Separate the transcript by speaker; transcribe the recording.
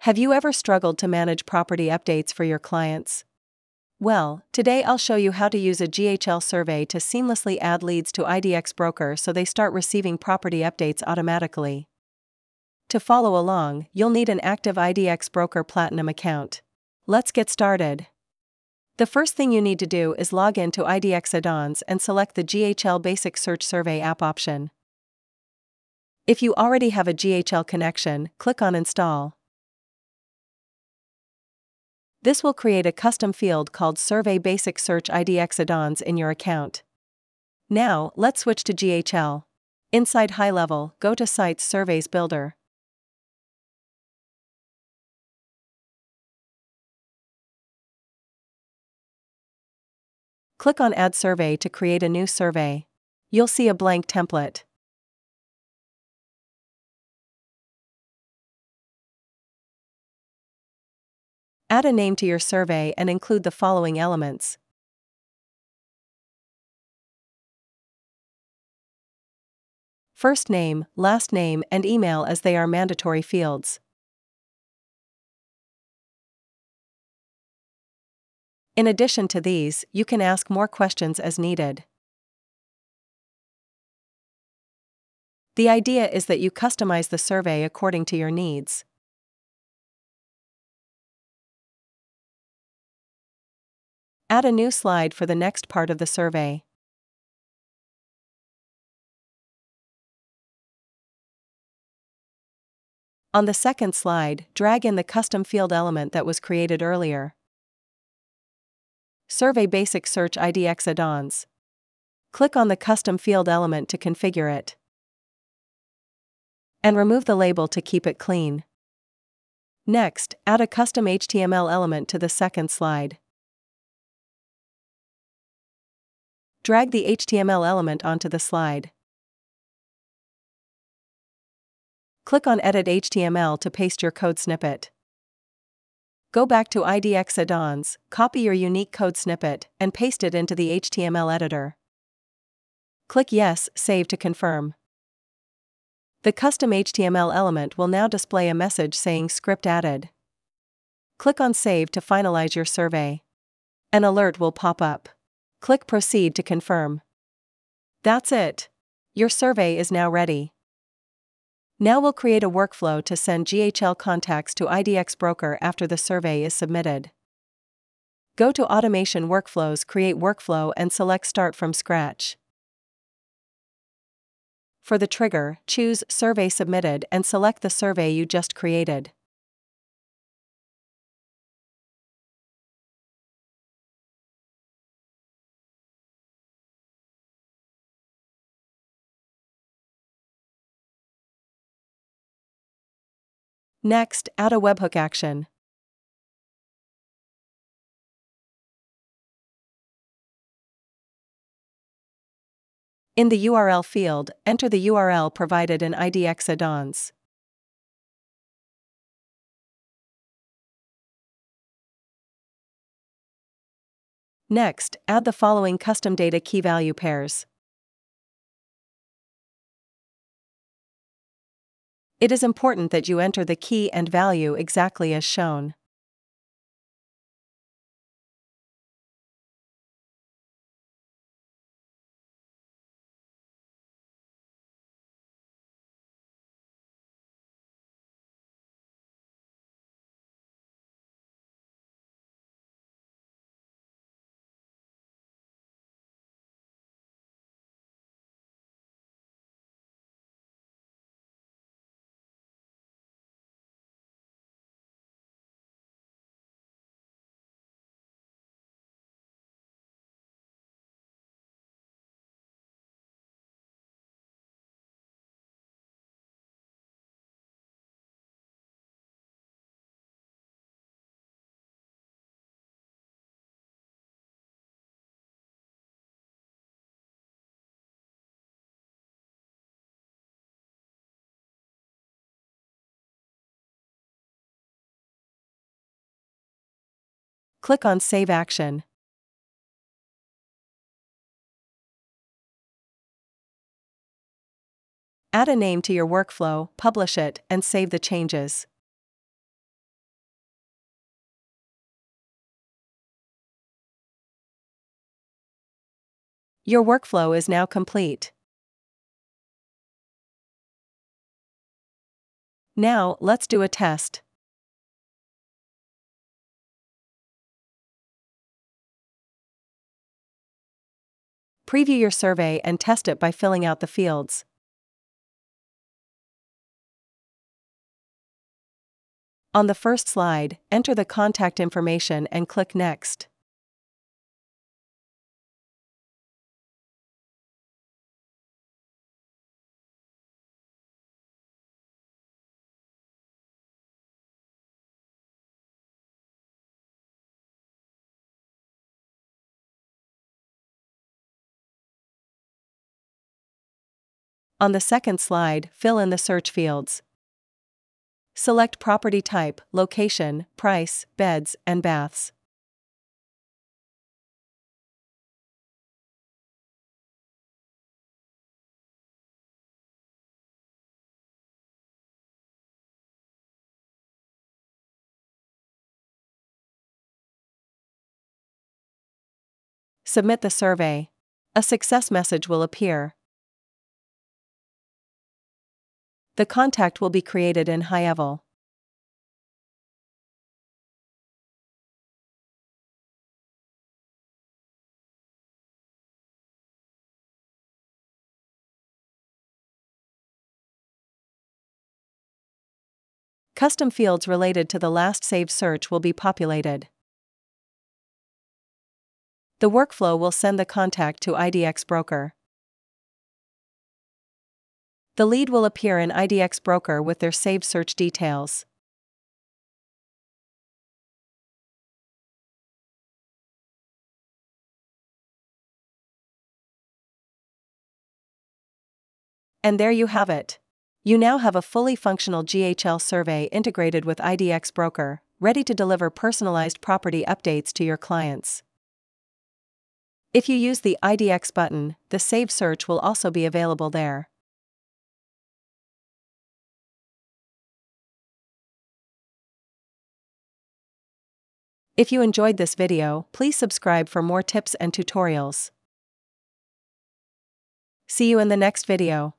Speaker 1: Have you ever struggled to manage property updates for your clients? Well, today I'll show you how to use a GHL survey to seamlessly add leads to IDX Broker so they start receiving property updates automatically. To follow along, you'll need an active IDX Broker Platinum account. Let's get started. The first thing you need to do is log in to IDX add-ons and select the GHL Basic Search Survey app option. If you already have a GHL connection, click on Install. This will create a custom field called Survey Basic Search IDX add-ons in your account. Now, let's switch to GHL. Inside HighLevel, go to Sites Surveys Builder. Click on Add Survey to create a new survey. You'll see a blank template. Add a name to your survey and include the following elements. First name, last name, and email as they are mandatory fields. In addition to these, you can ask more questions as needed. The idea is that you customize the survey according to your needs. Add a new slide for the next part of the survey. On the second slide, drag in the custom field element that was created earlier. Survey Basic Search IDX add-ons. Click on the custom field element to configure it. And remove the label to keep it clean. Next, add a custom HTML element to the second slide. Drag the HTML element onto the slide. Click on Edit HTML to paste your code snippet. Go back to IDX add-ons, copy your unique code snippet, and paste it into the HTML editor. Click Yes, Save to confirm. The custom HTML element will now display a message saying Script added. Click on Save to finalize your survey. An alert will pop up. Click Proceed to confirm. That's it. Your survey is now ready. Now we'll create a workflow to send GHL contacts to IDX Broker after the survey is submitted. Go to Automation Workflows, Create Workflow, and select Start from Scratch. For the trigger, choose Survey Submitted and select the survey you just created. Next, add a webhook action. In the URL field, enter the URL provided in IDX add-ons. Next, add the following custom data key-value pairs. It is important that you enter the key and value exactly as shown. Click on Save Action. Add a name to your workflow, publish it, and save the changes. Your workflow is now complete. Now, let's do a test. Preview your survey and test it by filling out the fields. On the first slide, enter the contact information and click Next. On the second slide, fill in the search fields. Select property type, location, price, beds, and baths. Submit the survey. A success message will appear. The contact will be created in HighLevel. Custom fields related to the last saved search will be populated. The workflow will send the contact to IDX Broker. The lead will appear in IDX Broker with their saved search details. And there you have it. You now have a fully functional GHL survey integrated with IDX Broker, ready to deliver personalized property updates to your clients. If you use the IDX button, the Save Search will also be available there. If you enjoyed this video, please subscribe for more tips and tutorials. See you in the next video.